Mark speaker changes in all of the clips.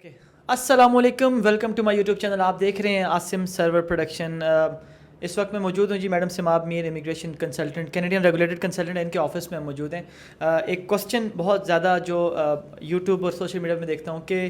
Speaker 1: Okay, अस्सलामुअलैकुम, welcome to my YouTube channel. आप देख रहे हैं आसिम सर्वर प्रोडक्शन। इस वक्त मैं मौजूद हूँ जी madam Simab Mir, immigration consultant, Canadian regulated consultant, इनके ऑफिस में मौजूद हैं। एक क्वेश्चन बहुत ज़्यादा जो यूट्यूब और सोशल मीडिया में देखता हूँ कि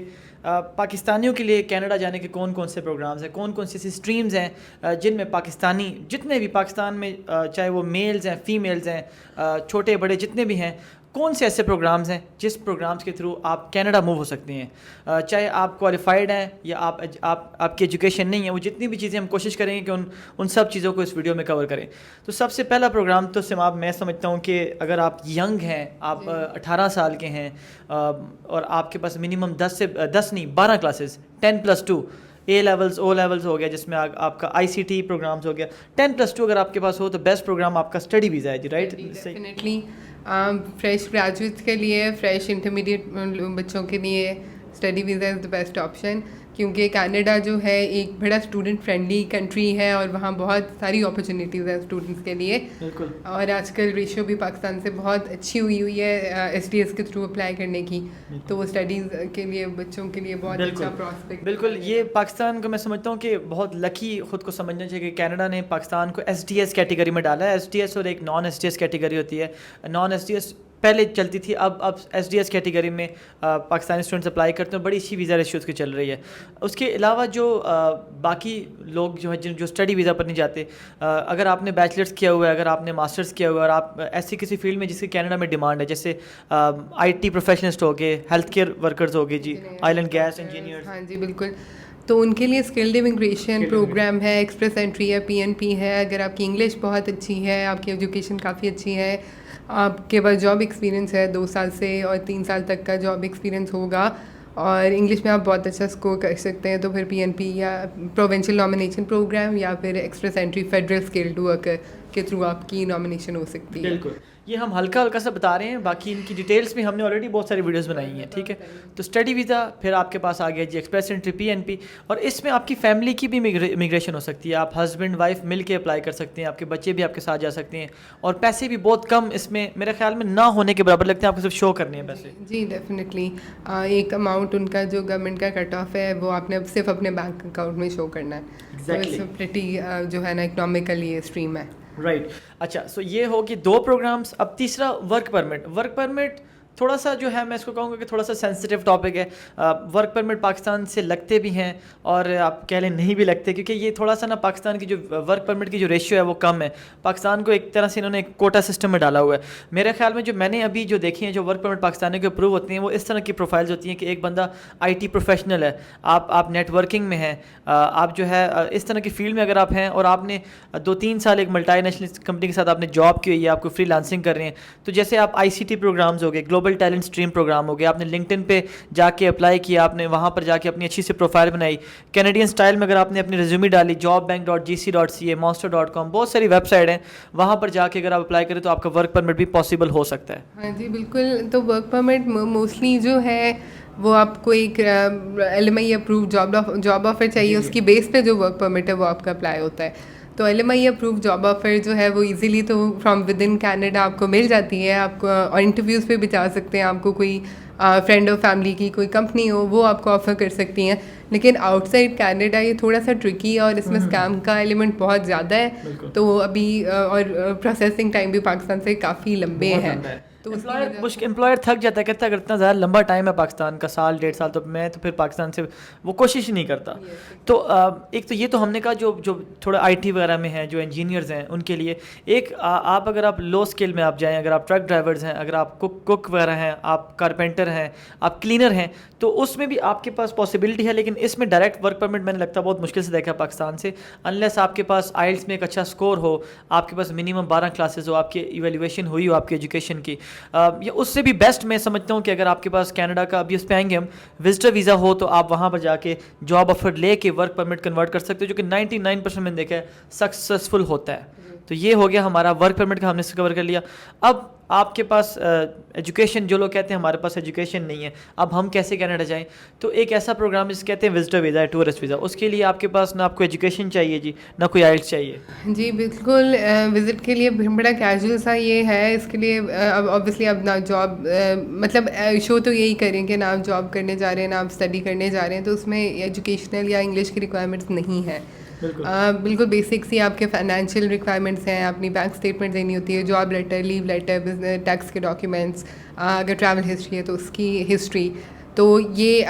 Speaker 1: पाकिस्तानियों के लिए कनाडा जाने के कौन कौन से प्रोग्राम्स हैं, कौन कौन सी ऐसी स्ट्रीम्स हैं जिनमें पाकिस्तानी जितने भी पाकिस्तान में चाहे वो मेल्स हैं, फीमेल्स हैं, छोटे बड़े जितने भी हैं, कौन से ऐसे प्रोग्राम्स हैं जिस प्रोग्राम्स के थ्रू आप कनाडा मूव हो सकती हैं। चाहे आप क्वालिफाइड हैं या आपकी एजुकेशन नहीं है, वो जितनी भी चीज़ें हम कोशिश करेंगे कि उन सब चीज़ों को इस वीडियो में कवर करें। तो सबसे पहला प्रोग्राम तो सिमाब मैं समझता हूँ कि अगर आप यंग हैं, आप 18 साल के हैं और आपके पास मिनिमम 10 नहीं 12 classes 10+2 A levels O levels हो गया, जिसमें आपका आईसीटी प्रोग्राम्स हो गया, 10+2 अगर आपके पास हो तो बेस्ट प्रोग्राम आपका स्टडी वीज़ा है जी, राइट?
Speaker 2: डेफिनेटली फ्रेश ग्रेजुएट्स के लिए, फ्रेश इंटरमीडिएट बच्चों के लिए study visa is the best option, क्योंकि कनाडा जो है एक बड़ा स्टूडेंट फ्रेंडली कंट्री है और वहाँ बहुत सारी अपॉर्चुनिटीज़ हैं स्टूडेंट्स के लिए।
Speaker 1: बिल्कुल।
Speaker 2: और आजकल रेशियो भी पाकिस्तान से बहुत अच्छी हुई है एसटीएस के थ्रू अप्लाई करने की, तो वो स्टडीज़ के लिए बच्चों के लिए बहुत अच्छा प्रॉस्पेक्ट।
Speaker 1: बिल्कुल, ये पाकिस्तान को मैं समझता हूँ कि बहुत लकी ख़ुद को समझना चाहिए कि कनाडा ने पाकिस्तान को एसटीएस कैटेगरी में डाला है। एसटीएस और एक नॉन एसटीएस कैटेगरी होती है। नॉन एसटीएस पहले चलती थी, अब एसडीएस कैटेगरी में पाकिस्तानी स्टूडेंट्स अप्लाई करते हैं, बड़ी अच्छी वीज़ा रेशियोज़ की चल रही है। उसके अलावा जो बाकी लोग जो है जो स्टडी वीज़ा पर नहीं जाते, अगर आपने बैचलर्स किया हुआ है, अगर आपने मास्टर्स किया हुआ है और आप ऐसी किसी फील्ड में जिसकी कनाडा में डिमांड है, जैसे आईटी प्रोफेशनलिस्ट हो गए, हेल्थ केयर वर्कर्स हो गए जी, ऑयल एंड गैस इंजीनियर।
Speaker 2: हाँ जी बिल्कुल, तो उनके लिए स्किल्ड इमिग्रेशन प्रोग्राम है, एक्सप्रेस एंट्री है, पीएनपी है। अगर आपकी इंग्लिश बहुत अच्छी है, आपकी एजुकेशन काफ़ी अच्छी है, आपके पास जॉब एक्सपीरियंस है 2 साल से और 3 साल तक का जॉब एक्सपीरियंस होगा और इंग्लिश में आप बहुत अच्छा स्कोर कर सकते हैं, तो फिर पीएनपी या प्रोविंशियल नॉमिनेशन प्रोग्राम या फिर express entry federal skilled worker के थ्रू आपकी नॉमिनेशन हो सकती है।
Speaker 1: बिल्कुल, ये हम हल्का हल्का सा बता रहे हैं, बाकी इनकी डिटेल्स में हमने ऑलरेडी बहुत सारी वीडियोस बनाई हैं, ठीक है। तो स्टडी वीज़ा, फिर आपके पास आ गया जी एक्सप्रेस एंट्री पीएनपी, और इसमें आपकी फैमिली की भी इमिग्रेशन हो सकती है। आप हस्बैंड वाइफ मिल के अप्लाई कर सकते हैं, आपके बच्चे भी आपके साथ जा सकते हैं, और पैसे भी बहुत कम इसमें मेरे ख्याल में ना होने के बराबर लगते हैं, आपको सिर्फ शो करने हैं पैसे।
Speaker 2: जी डेफिनेटली, एक अमाउंट उनका जो गवर्नमेंट का कट ऑफ है वो आपने सिर्फ अपने बैंक अकाउंट में शो करना है।
Speaker 1: Exactly.
Speaker 2: तो प्रिटी जो है ना इकोनॉमिकली ये स्ट्रीम है।
Speaker 1: राइट अच्छा, सो ये हो कि 2 प्रोग्राम्स। अब तीसरा वर्क परमिट। वर्क परमिट थोड़ा सा जो है मैं इसको कहूँगा कि थोड़ा सा सेंसिटिव टॉपिक है। वर्क परमिट पाकिस्तान से लगते भी हैं और आप कह लें नहीं भी लगते, क्योंकि ये थोड़ा सा ना पाकिस्तान की जो वर्क परमिट की जो रेशियो है वो कम है। पाकिस्तान को एक तरह से इन्होंने एक कोटा सिस्टम में डाला हुआ है। मेरे ख्याल में जो मैंने अभी जो देखी हैं जो वर्क परमिट पाकिस्तानी के अप्रूव होती हैं, वो इस तरह की प्रोफाइल्स होती हैं कि एक बंदा IT प्रोफेशनल है, आप नेटवर्किंग में हैं, आप जो है इस तरह की फील्ड में अगर आप हैं और आपने 2-3 साल एक मल्टीनेशनल कंपनी के साथ आपने जॉब की हुई है, आपको फ्रीलांसिंग कर रहे हैं, तो जैसे आप ICT प्रोग्राम्स हो गए, ग्लोबल टैलेंट स्ट्रीम प्रोग्राम हो गया, आपने लिंक्डइन पे जाके अप्लाई किया, आपने वहाँ पर जाके अपनी अच्छी सी प्रोफाइल बनाई, कैनेडियन स्टाइल में अगर आपने अपनी रिज्यूमे डाली, jobbank.gc.ca, monster.com, बहुत सारी वेबसाइट हैं, वहाँ पर जाके अगर आप अप्लाई करें तो आपका वर्क परमिट भी पॉसिबल हो सकता है।
Speaker 2: हाँ जी बिल्कुल, तो वर्क परमिट मोस्टली जो है वो आपको एक LMI अप्रूव जॉब ऑफर चाहिए, उसकी बेस पे जो वर्क परमिट है वो आपका अप्लाई होता है। तो LMI अप्रूव जॉब ऑफर जो है वो इजीली तो फ्रॉम विद इन कैनेडा आपको मिल जाती है, आपको और इंटरव्यूज़ पे भी जा सकते हैं, आपको कोई फ्रेंड और फैमिली की कोई कंपनी हो वो आपको ऑफ़र कर सकती हैं। लेकिन आउटसाइड कैनेडा ये थोड़ा सा ट्रिकी है और इसमें स्कैम का एलिमेंट बहुत ज़्यादा है, तो अभी और प्रोसेसिंग टाइम भी पाकिस्तान से काफ़ी लंबे हैं, तो
Speaker 1: एम्प्लॉयर थक जाता है, कहता है अगर इतना ज़्यादा लंबा टाइम है पाकिस्तान का, 1.5 साल, तो मैं तो फिर पाकिस्तान से वो कोशिश ही नहीं करता। तो एक तो ये तो हमने कहा जो थोड़ा IT वगैरह में हैं, जो इंजीनियर्स हैं उनके लिए। एक आप अगर आप लो स्किल में आप जाएं, अगर आप ट्रक ड्राइवर्स हैं, अगर आप कुक वगैरह हैं, आप कारपेंटर हैं, आप क्लीनर हैं, तो उसमें भी आपके पास पॉसिबिलिटी है। लेकिन इसमें डायरेक्ट वर्क परमिट मैंने लगता बहुत मुश्किल से देखा है पाकिस्तान से, अनलेस आपके पास आइल्स में एक अच्छा स्कोर हो, आपके पास मिनिमम 12 क्लासेस हो, आपकी इवेल्युएशन हुई हो आपकी एजुकेशन की, या उससे भी बेस्ट मैं समझता हूँ कि अगर आपके पास कनाडा का, अभी उस पे आएंगे हम, विजिटर वीज़ा हो, तो आप वहाँ पर जाके जॉब ऑफर लेके वर्क परमिट कन्वर्ट कर सकते हो, जो कि 99% मैंने देखा है सक्सेसफुल होता है। तो ये हो गया हमारा वर्क परमिट का, हमने कवर कर लिया। अब आपके पास एजुकेशन, जो लोग कहते हैं हमारे पास एजुकेशन नहीं है, अब हम कैसे कनाडा जाएं, तो एक ऐसा प्रोग्राम जिसे कहते हैं विजिटर वीज़ा, टूरिस्ट वीज़ा। उसके लिए आपके पास ना आपको एजुकेशन चाहिए जी, ना कोई आइल्स चाहिए।
Speaker 2: जी बिल्कुल, विज़िट के लिए बड़ा कैजुअल सा ये है। इसके लिए अब ऑब्वियसली अब ना जॉब मतलब शो तो यही करें कि ना आप जॉब करने जा रहे हैं ना आप स्टडी करने जा रहे हैं, तो उसमें एजुकेशनल या इंग्लिश की रिक्वायरमेंट्स नहीं है। बिल्कुल बेसिक्स ही आपके फाइनेंशियल रिक्वायरमेंट्स हैं, अपनी बैंक स्टेटमेंट देनी होती है, job letter, leave letter, business tax के डॉक्यूमेंट्स, अगर ट्रैवल हिस्ट्री है तो उसकी हिस्ट्री। तो ये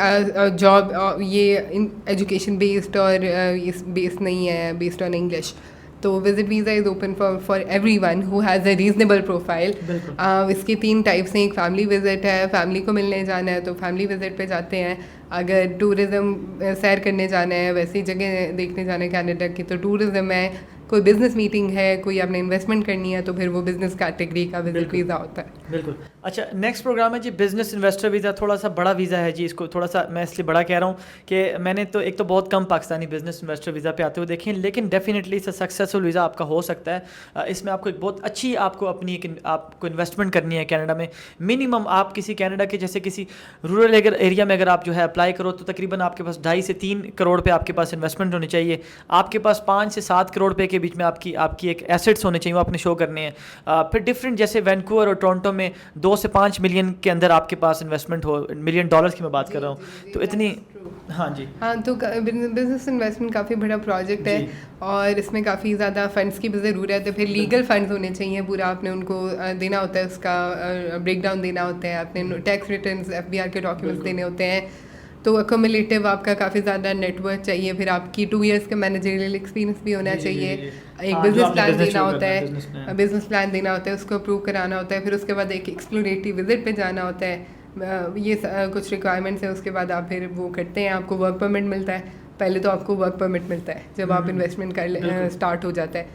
Speaker 2: जॉब ये एजुकेशन बेस्ड और इस बेस्ड नहीं है, बेस्ड ऑन इंग्लिश। तो visit visa is open for every one who has a reasonable profile. इसकी 3 टाइप्स हैं। एक फैमिली विजिट है, फैमिली को मिलने जाना है तो फैमिली विजिट पे जाते हैं। अगर टूरिज़्म सैर करने जाना है, वैसी जगह देखने जाना है कनाडा की, तो टूरिज़्म है। कोई बिज़नेस मीटिंग है, कोई आपने इन्वेस्टमेंट करनी है, तो फिर वो बिज़नेस कैटेगरी का विजिट वीज़ा होता है।
Speaker 1: बिल्कुल। अच्छा, नेक्स्ट प्रोग्राम है जी बिज़नेस इन्वेस्टर वीज़ा। थोड़ा सा बड़ा वीज़ा है जी, इसको थोड़ा सा मैं इसलिए बड़ा कह रहा हूँ कि मैंने तो एक तो बहुत कम पाकिस्तानी बिज़नेस इन्वेस्टर वीज़ा पे आते हुए देखे हैं, लेकिन डेफिनेटली इस सक्सेसफुल वीज़ा आपका हो सकता है। इसमें आपको एक बहुत अच्छी आपको अपनी आपको इन्वेस्टमेंट करनी है कनाडा में। मिनिमम आप किसी कनाडा के जैसे किसी रूरल एरिया में अगर आप जो है अप्लाई करो तो तकरीबन आपके पास 2.5 से 3 करोड़ पे आपके पास इन्वेस्टमेंट होनी चाहिए। आपके पास 5 से 7 करोड़ पे के बीच में आपकी एक एसेट्स होने चाहिए, वो आपने शो करने हैं। फिर डिफरेंट जैसे वैंकूवर और टोरंटो में 2 से 5 मिलियन के अंदर आपके पास इन्वेस्टमेंट हो, मिलियन डॉलर्स की मैं बात कर रहा हूँ, तो इतनी। हाँ जी,
Speaker 2: हाँ, तो बिजनेस इन्वेस्टमेंट काफ़ी बड़ा प्रोजेक्ट है और इसमें काफ़ी ज़्यादा फंड्स की भी ज़रूरत है। फिर लीगल फंड्स होने चाहिए, पूरा आपने उनको देना होता है, उसका ब्रेकडाउन देना होता है, आपने टैक्स रिटर्न्स, FBR के डॉक्यूमेंट्स देने होते हैं। तो अकोमुलेटिव आपका काफ़ी ज़्यादा नेटवर्क चाहिए। फिर आपकी 2 इयर्स का मैनेजरियल एक्सपीरियंस भी होना चाहिए। एक बिजनेस प्लान देना होता है, बिजनेस प्लान देना होता है, उसको अप्रूव कराना होता है। फिर उसके बाद एक एक्सप्लोरेटरी विजिट पे जाना होता है। ये कुछ रिक्वायरमेंट्स है। उसके बाद आप फिर वो करते हैं, आपको वर्क परमिट मिलता है। पहले तो आपको वर्क परमिट मिलता है जब आप इन्वेस्टमेंट कर स्टार्ट हो जाता है।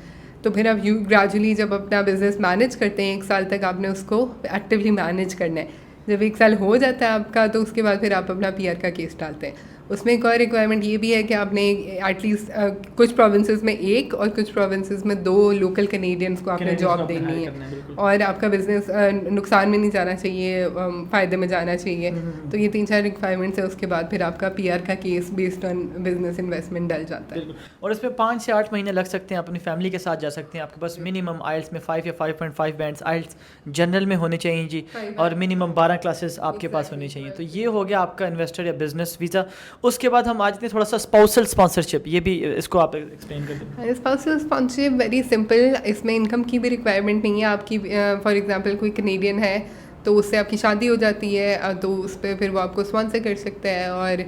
Speaker 2: तो फिर आप ग्रेजुअली जब अपना बिजनेस मैनेज करते हैं, 1 साल तक आपने उसको एक्टिवली मैनेज करना है। जब 1 साल हो जाता है आपका, तो उसके बाद फिर आप अपना PR का केस डालते हैं। उसमें एक और रिक्वायरमेंट ये भी है कि आपने एटलीस्ट कुछ प्रोविंसेस में 1 और कुछ प्रोविंसेस में 2 लोकल कैनेडियंस को आपने जॉब देनी है। और आपका बिजनेस नुकसान में नहीं जाना चाहिए, फ़ायदे में जाना चाहिए। तो ये 3-4 रिक्वायरमेंट्स है। उसके बाद फिर आपका PR का case based on business investment डल जाता है।
Speaker 1: और इसमें 5 से 8 महीने लग सकते हैं, अपनी फैमिली के साथ जा सकते हैं। आपके पास मिनिमम आइल्स में 5 या 5.5 बैंड्स आइल्स जनरल में होने चाहिए जी, और मिनिमम 12 क्लासेस आपके पास होनी चाहिए। तो ये हो गया आपका इन्वेस्टर या बिजनेस वीज़ा। उसके बाद हम आ जाते हैं थोड़ा सा स्पाउसल स्पॉन्सरशिप, ये भी इसको आप एक्सप्लेन कर दें।
Speaker 2: स्पाउसल स्पॉन्सरशिप वेरी सिंपल, इसमें इनकम की भी रिक्वायरमेंट नहीं है आपकी। फॉर एग्जांपल कोई कैनेडियन है तो उससे आपकी शादी हो जाती है, तो उस पर फिर वो आपको स्पॉन्सर कर सकता है और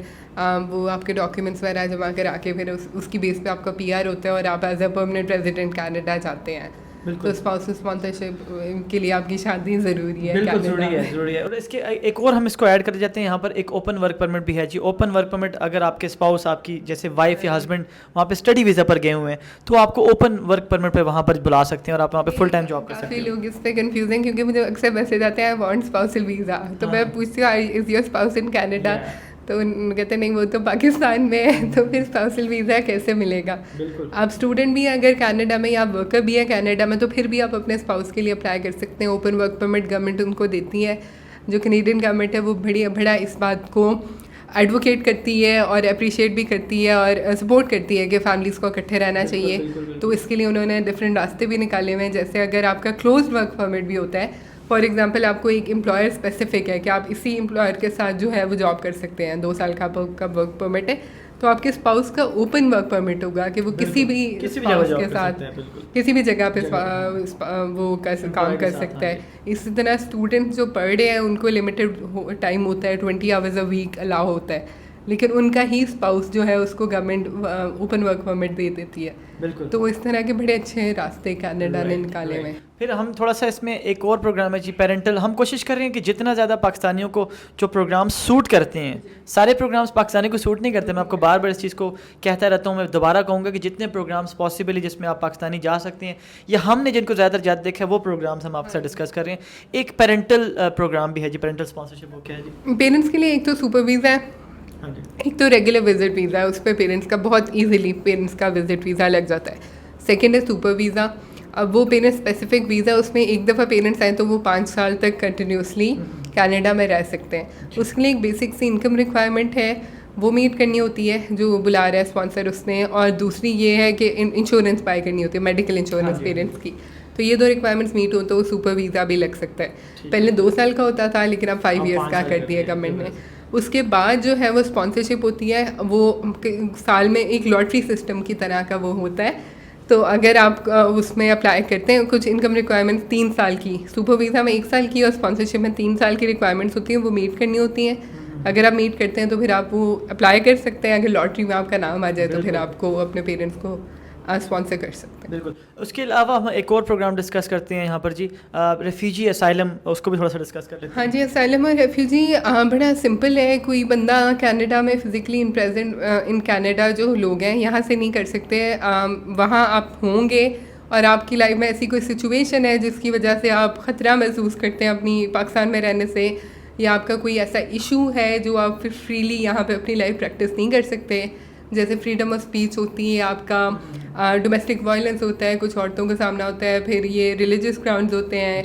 Speaker 2: वो आपके डॉक्यूमेंट्स वगैरह जमा करा के फिर उसकी बेस पे आपका PR होता है और आप as a permanent resident Canada जाते हैं। तो स्पाउसल स्पॉन्सरशिप के लिए आपकी शादी ज़रूरी है।
Speaker 1: बिल्कुल ज़रूरी है। और इसके एक और हम इसको ऐड कर जाते हैं यहाँ पर, एक ओपन वर्क परमिट भी है जी। ओपन वर्क परमिट अगर आपके स्पाउस, आपकी जैसे वाइफ या हस्बैंड वहाँ पे स्टडी वीज़ा पर गए हुए हैं, तो आपको ओपन वर्क परमिट पे वहाँ पर बुला सकते हैं और आप वहाँ पे फुल टाइम जॉब कर सकते हैं।
Speaker 2: काफ़ी लोग इस पर कंफ्यूज हैं क्योंकि मुझे अक्सर मैसेज आते हैं आई वांट स्पाउसल वीज़ा, तो मैं पूछती हूँ is your spouse in Canada, तो कहते नहीं वो तो पाकिस्तान में है, तो फिर स्पाउसल वीज़ा कैसे मिलेगा। आप स्टूडेंट भी हैं अगर कनाडा में, या वर्कर भी है कनाडा में, तो फिर भी आप अपने स्पाउस के लिए अप्लाई कर सकते हैं। ओपन वर्क परमिट गवर्नमेंट उनको देती है। जो कैनेडियन गवर्नमेंट है वो बड़ा इस बात को एडवोकेट करती है और अप्रिशिएट भी करती है और सपोर्ट करती है कि फैमिलीज़ को इकट्ठे रहना चाहिए। तो इसके लिए उन्होंने डिफरेंट रास्ते भी निकाले हुए हैं। जैसे अगर आपका क्लोज्ड वर्क परमिट भी होता है, फॉर एग्जांपल आपको एक एम्प्लॉयर स्पेसिफिक है कि आप इसी एम्प्लॉयर के साथ जो है वो जॉब कर सकते हैं, 2 साल का वर्क परमिट है, तो आपके स्पाउस का ओपन वर्क परमिट होगा कि वो किसी भी स्पाउस के साथ किसी भी जगह पे वो काम कर सकता है। इसी तरह स्टूडेंट्स जो पढ़ रहे हैं उनको लिमिटेड टाइम होता है, 20 आवर्स अ वीक अलाउ होता है, लेकिन उनका ही स्पाउस जो है उसको गवर्नमेंट ओपन वर्क परमिट दे देती है।
Speaker 1: बिल्कुल।
Speaker 2: तो इस तरह के बड़े अच्छे रास्ते कनाडा ने निकाले हुए।
Speaker 1: फिर हम थोड़ा सा इसमें एक और प्रोग्राम है जी पेरेंटल। हम कोशिश कर रहे हैं कि जितना ज़्यादा पाकिस्तानियों को जो प्रोग्राम्स सूट करते हैं, सारे प्रोग्राम्स पाकिस्तानियों को सूट नहीं करते। मैं आपको बार बार इस चीज़ को कहता रहता हूँ, मैं दोबारा कहूँगा कि जितने प्रोग्राम्स पॉसिबल है जिसमें आप पाकिस्तानी जा सकते हैं, या हमने जिनको ज़्यादा देखा है वो प्रोग्राम्स हम आपके साथ डिस्कस कर रहे हैं। एक पेरेंटल प्रोग्राम भी है जी, पेरेंटल स्पॉन्सरशिप। वो क्या है जी?
Speaker 2: पेरेंट्स के लिए एक तो सुपर वीज़ा है, एक तो रेगुलर विजिट वीज़ा है, उस पर पेरेंट्स का बहुत ईजिली पेरेंट्स का विजिट वीज़ा लग जाता है। सेकेंड है सुपर वीज़ा, अब वो पेरेंट्स स्पेसिफिक वीज़ा, उसमें एक दफ़ा पेरेंट्स आए तो वो 5 साल तक कंटिन्यूसली कनाडा में रह सकते हैं। उसके लिए एक बेसिक सी इनकम रिक्वायरमेंट है, वो मीट करनी होती है जो बुला रहा है स्पॉन्सर उसने, और दूसरी ये है कि इंश्योरेंस बाय करनी होती है, मेडिकल इंश्योरेंस पेरेंट्स की। तो ये 2 रिक्वायरमेंट्स मीट हो तो वो सुपर वीज़ा भी लग सकता है। पहले 2 साल का होता था, लेकिन अब 5 ईयर्स का कर दिया गवर्नमेंट ने। उसके बाद जो है वो स्पॉन्सरशिप होती है, वो साल में एक लॉटरी सिस्टम की तरह का वो होता है। तो अगर आप उसमें अप्लाई करते हैं, कुछ इनकम रिक्वायरमेंट्स 3 साल की, सुपर वीज़ा में 1 साल की और स्पॉन्सरशिप में 3 साल की रिक्वायरमेंट्स होती हैं, वो मीट करनी होती हैं। अगर आप मीट करते हैं तो फिर आप वो अप्लाई कर सकते हैं। अगर लॉटरी में आपका नाम आ जाए तो फिर आपको अपने पेरेंट्स को स्पॉन्सर कर सकते हैं।
Speaker 1: बिल्कुल। उसके अलावा हम एक और प्रोग्राम डिस्कस करते हैं यहाँ पर जी, रेफ्यूजी असाइलम, उसको भी थोड़ा सा डिस्कस कर लेते हैं।
Speaker 2: हाँ जी, असाइलम और रेफ्यूजी बड़ा सिंपल है। कोई बंदा कनाडा में physically in present in Canada जो लोग हैं यहाँ से नहीं कर सकते, वहाँ आप होंगे और आपकी लाइफ में ऐसी कोई सिचुएशन है जिसकी वजह से आप ख़तरा महसूस करते हैं अपनी पाकिस्तान में रहने से, या आपका कोई ऐसा इशू है जो आप फिर फ्रीली यहाँ पे अपनी लाइफ प्रैक्टिस नहीं कर सकते, जैसे फ्रीडम ऑफ स्पीच होती है, आपका डोमेस्टिक वायलेंस होता है, कुछ औरतों का सामना होता है, फिर ये रिलीजियस ग्राउंड्स होते हैं,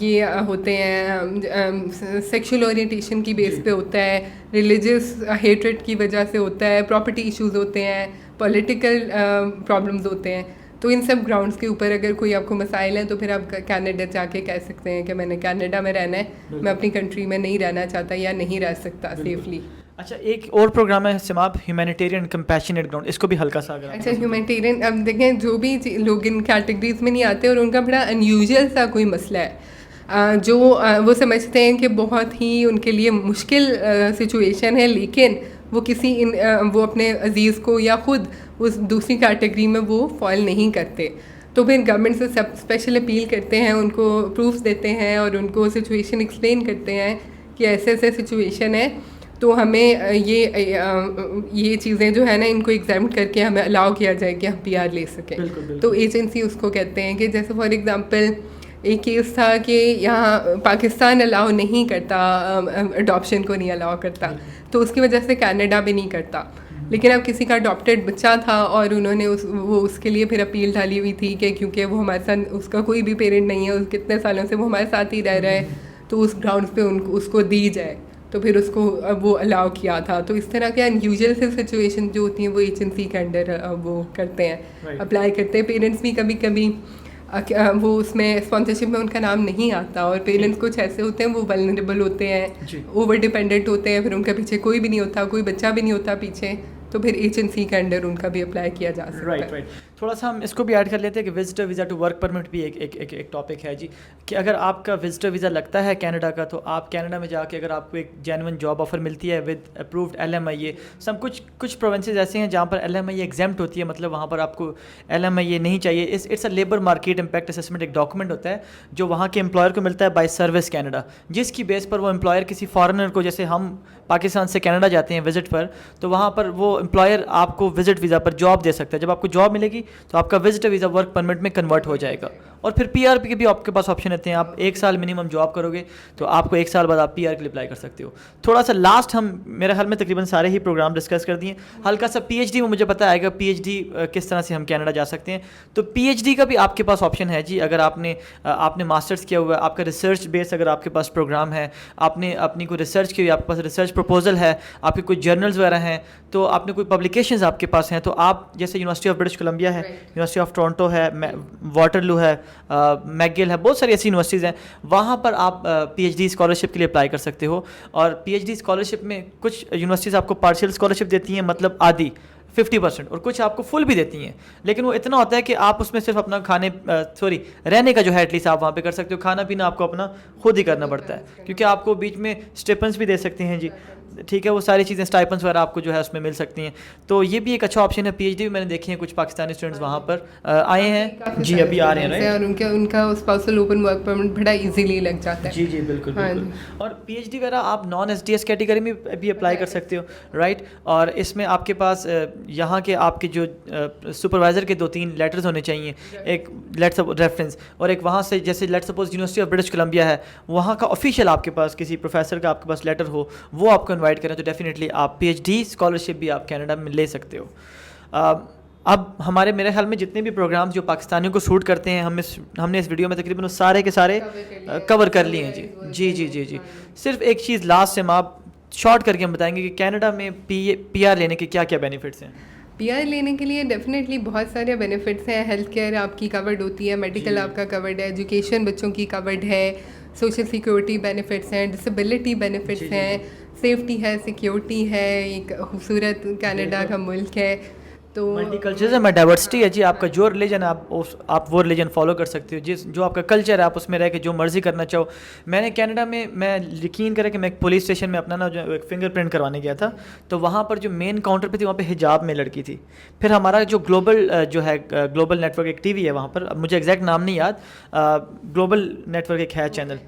Speaker 2: ये होते हैं सेक्सुअल ओरिएंटेशन की बेस पे होता है, रिलीजियस हेट्रेड की वजह से होता है, प्रॉपर्टी इश्यूज होते हैं, पॉलिटिकल प्रॉब्लम्स होते हैं। तो इन सब ग्राउंड्स के ऊपर अगर कोई आपको मसाइल हैं तो फिर आप कनाडा जाके कह सकते हैं कि मैंने कनाडा में रहना है, मैं अपनी कंट्री में नहीं रहना चाहता या नहीं रह सकता सेफली।
Speaker 1: अच्छा, एक और प्रोग्राम है सिमाब, ह्यूमैनिटेरियन कंपैशनेट ग्राउंड, इसको भी हल्का सा अगर
Speaker 2: अच्छा, ह्यूमैनिटेरियन, अब देखें जो भी लोग इन कैटेगरीज में नहीं आते और उनका बड़ा अनयूजुअल सा कोई मसला है जो वो समझते हैं कि बहुत ही उनके लिए मुश्किल सिचुएशन है, लेकिन वो वो अपने अजीज़ को या ख़ुद उस दूसरी कैटेगरी में वो फॉल नहीं करते। तो फिर गवर्नमेंट से सब स्पेशल अपील करते हैं, उनको प्रूफ्स देते हैं और उनको सिचुएशन एक्सप्लेन करते हैं कि ऐसे ऐसे सिचुएशन है, तो हमें ये चीज़ें जो है ना इनको एग्जाम करके हमें अलाउ किया जाए कि हम PR ले सकें। तो एजेंसी उसको कहते हैं कि जैसे फॉर एग्ज़ाम्पल एक केस था कि यहाँ पाकिस्तान अलाउ नहीं करता, अडॉप्शन को नहीं अलाउ करता, तो उसकी वजह से कनाडा भी नहीं करता। लेकिन अब किसी का अडॉप्टेड बच्चा था और उन्होंने वो उसके लिए फिर अपील डाली हुई थी कि क्योंकि वो हमारे साथ, उसका कोई भी पेरेंट नहीं है, कितने सालों से वो हमारे साथ ही रह रहा है, तो उस ग्राउंड्स पे उसको दी जाए, तो फिर उसको वो अलाउ किया था। तो इस तरह के अनयूजुअल से सिचुएशन जो होती हैं वो एजेंसी के अंडर वो करते हैं, अप्लाई करते हैं। पेरेंट्स भी कभी कभी वो उसमें स्पॉन्सरशिप में उनका नाम नहीं आता, और पेरेंट्स कुछ ऐसे होते हैं वो वल्नरेबल होते हैं, ओवर डिपेंडेंट होते हैं, फिर उनके पीछे कोई भी नहीं होता, कोई बच्चा भी नहीं होता पीछे, तो फिर एजेंसी के अंडर उनका भी अप्लाई किया जा सकता है।
Speaker 1: राइट। थोड़ा सा हम इसको भी ऐड कर लेते हैं कि visitor visa to work permit भी एक टॉपिक है जी, कि अगर आपका विजिटर वीज़ा लगता है कनाडा का, तो आप कनाडा में जाके अगर आपको एक जेन्युइन जॉब ऑफर मिलती है विद अप्रूव्ड LMIA, सब कुछ प्रोविंसेस ऐसे हैं जहाँ पर LMIA एग्जाम्प्ट होती है, मतलब वहाँ पर आपको LMIA नहीं चाहिए। It's a labour market impact assessment, एक डॉक्यूमेंट होता है जो वहाँ के एम्प्लॉयर को मिलता है बाय सर्विस कनाडा, जिसकी बेस पर वो एम्प्लॉयर किसी फॉरेनर को, जैसे हम पाकिस्तान से कनाडा जाते हैं विजिट पर, तो वहाँ पर वो एम्प्लॉयर आपको विजिट वीज़ा पर जॉब दे सकता है। जब आपको जॉब मिलेगी तो आपका विजिटर वीज़ा वर्क परमिट में कन्वर्ट हो जाएगा, और फिर PR के भी आपके पास ऑप्शन रहते हैं। आप 1 साल मिनिमम जॉब करोगे तो आपको 1 साल बाद आप PR के लिए अप्लाई कर सकते हो। थोड़ा सा लास्ट, हम मेरे ख्याल में तकरीबन सारे ही प्रोग्राम डिस्कस कर दिए। हल्का सा PhD में मुझे पता आएगा, PhD किस तरह से हम कनाडा जा सकते हैं। तो PhD का भी आपके पास ऑप्शन है जी, अगर आपने मास्टर्स किया हुआ है, आपका रिसर्च बेस अगर आपके पास प्रोग्राम है, आपने अपनी कोई रिसर्च की हुई, आपके पास रिसर्च प्रपोजल है, आपके कोई जर्नल्स वगैरह हैं, तो आपने कोई पब्लिकेशंस आपके पास हैं, तो आप जैसे यूनिवर्सिटी ऑफ ब्रिटिश कोलंबिया है, यूनिवर्सिटी ऑफ टोरंटो है, वाटरलू है, मैकगिल है, बहुत सारी ऐसी यूनिवर्सिटीज़ हैं, वहाँ पर आप PhD स्कॉलरशिप के लिए अप्लाई कर सकते हो। और PhD स्कॉलरशिप में कुछ यूनिवर्सिटीज़ आपको पार्शियल स्कॉलरशिप देती हैं, मतलब आधी 50%, और कुछ आपको फुल भी देती हैं, लेकिन वो इतना होता है कि आप उसमें सिर्फ अपना रहने का जो है एटलीस्ट आप वहाँ पे कर सकते हो, खाना पीना आपको अपना खुद ही करना पड़ता है, क्योंकि आपको बीच में स्टिपेंड्स भी दे सकते हैं जी, ठीक है, वो सारी चीज़ें स्टाइपेंड्स वगैरह आपको जो है उसमें मिल सकती हैं। तो ये भी एक अच्छा ऑप्शन है। PhD भी मैंने देखे हैं, कुछ पाकिस्तानी स्टूडेंट्स वहाँ पर आए हैं जी, अभी आ रहे हैं, राइट,
Speaker 2: और उनका स्पाउसल ओपन वर्क परमिट बड़ा इजीली लग जाता है।
Speaker 1: जी बिल्कुल। और PhD वगैरह आप नॉन SDS कैटेगरी में भी अप्लाई कर सकते हो, राइट। और इसमें आपके पास यहाँ के आपके जो सुपरवाइज़र के 2-3 लेटर्स होने चाहिए, एक लेटर रेफरेंस, और एक वहाँ से, जैसे let suppose university of British Columbia है, वहाँ का ऑफिशियल आपके पास किसी प्रोफेसर का आपके पास लेटर हो, वो आपको इनवाइट करें, तो डेफिनेटली आप PhD स्कॉलरशिप भी आप कनाडा में ले सकते हो। अब हमारे मेरे ख्याल में जितने भी प्रोग्राम्स जो पाकिस्तानियों को सूट करते हैं हमने इस वीडियो में तकरीबन वो सारे के सारे कवर कर लिए हैं जी जी जी जी जी। सिर्फ एक चीज़ लास्ट से हम आप शॉर्ट करके हम बताएंगे कि कनाडा में पीआर लेने के क्या क्या बेनिफिट्स हैं।
Speaker 2: पीआर लेने के लिए डेफिनेटली बहुत सारे बेनिफिट्स हैं। हेल्थ केयर आपकी कवर्ड होती है, मेडिकल आपका कवर्ड है, एजुकेशन बच्चों की कवर्ड है, सोशल सिक्योरिटी बेनिफिट्स हैं, डिसेबिलिटी बेनिफिट्स हैं, सेफ्टी है, सिक्योरिटी है, एक खूबसूरत कनाडा का मुल्क है। तो
Speaker 1: मल्टीकल्चरिज्म है, डाइवर्सिटी है जी। आपका जो रिलीजन है आप वो रिलीजन फॉलो कर सकते हो, जो आपका कल्चर है आप उसमें रह के जो मर्जी करना चाहो। मैंने कनाडा में, मैं यकीन करें कि मैं एक पुलिस स्टेशन में अपना ना जो एक फिंगरप्रिंट करवाने गया था, तो वहाँ पर जो मेन काउंटर पे थी वहाँ पे हिजाब में लड़की थी। फिर हमारा जो ग्लोबल जो है ग्लोबल नेटवर्क एक टीवी है वहाँ पर, अब मुझे एग्जैक्ट नाम नहीं याद, ग्लोबल नेटवर्क एक है चैनल,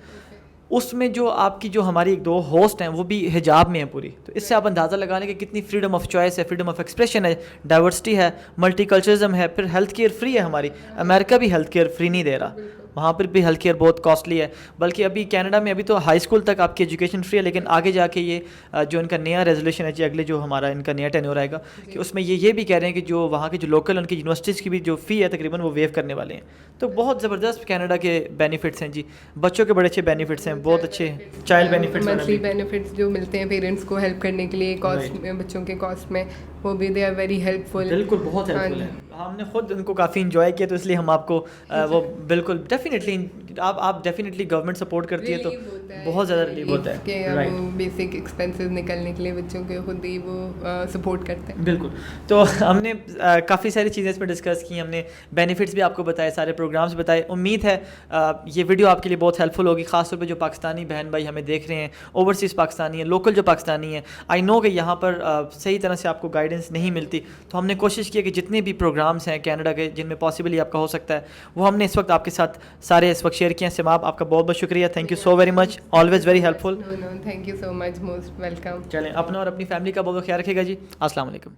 Speaker 1: उसमें जो आपकी जो हमारी एक दो होस्ट हैं वो भी हिजाब में हैं पूरी। तो इससे आप अंदाज़ा लगा लें कि कितनी फ्रीडम ऑफ चॉइस है, फ्रीडम ऑफ एक्सप्रेशन है, डाइवर्सिटी है, मल्टीकल्चरिज्म है। फिर हेल्थ केयर फ्री है हमारी, अमेरिका भी हेल्थ केयर फ्री नहीं दे रहा, वहाँ पर भी हेल्थ केयर बहुत कॉस्टली है। बल्कि अभी कनाडा में अभी तो हाई स्कूल तक आपकी एजुकेशन फ्री है, लेकिन आगे जाके ये जो इनका नया रेजोल्यूशन है जी, अगले जो हमारा इनका नया टेन्योर आएगा कि उसमें ये भी कह रहे हैं कि जो वहाँ के जो लोकल उनकी यूनिवर्सिटीज़ की भी जो फ़ी है तकरीबन वो वेव करने वाले हैं। तो बहुत ज़बरदस्त कनाडा के बेनिफिट्स हैं जी, बच्चों के बड़े अच्छे बेनिफिट्स हैं, बहुत अच्छे चाइल्ड बेनिफिट्स,
Speaker 2: मंथली बेनिफिट्स जो मिलते हैं पेरेंट्स को हेल्प करने के लिए कॉस्ट में, बच्चों के कॉस्ट में, वो भी दे आर वेरी हेल्पफुल।
Speaker 1: बिल्कुल बहुत हेल्पफुल है, हमने खुद उनको काफ़ी इंजॉय किया, तो इसलिए हम आपको वो बिल्कुल डेफिनेटली आप डेफिनेटली गवर्नमेंट सपोर्ट करती है तो बहुत ज़्यादा रिलीफ होता है
Speaker 2: कि वो बेसिक एक्सपेंसेस निकलने के लिए बच्चों के खुद ही वो सपोर्ट करते हैं।
Speaker 1: बिल्कुल। तो हमने काफ़ी सारी चीज़ें इस पर डिस्कस की, हमने बेनिफिट्स भी आपको बताए, सारे प्रोग्राम्स बताए। उम्मीद है ये वीडियो आपके लिए बहुत हेल्पफुल होगी, ख़ासतौर पे जो पाकिस्तानी बहन भाई हमें देख रहे हैं, ओवरसीज़ पाकिस्तानी हैं, लोकल जो पाकिस्तानी हैं। आई नो कि यहाँ पर सही तरह से आपको गाइडेंस नहीं मिलती, तो हमने कोशिश की कि जितने भी प्रोग्राम्स हैं कनाडा के जिनमें पॉसिबली आपका हो सकता है, वो हमने इस वक्त आपके साथ सारे इस वक्त शेयर किए हैं। सिमाब, आपका बहुत बहुत शुक्रिया, thank you so very much, always very helpful.
Speaker 2: Thank you so much, most welcome.
Speaker 1: चलें, अपना और अपनी फैमिली का बहुत ख्याल रखिएगा जी। अस्सलाम वालेकुम।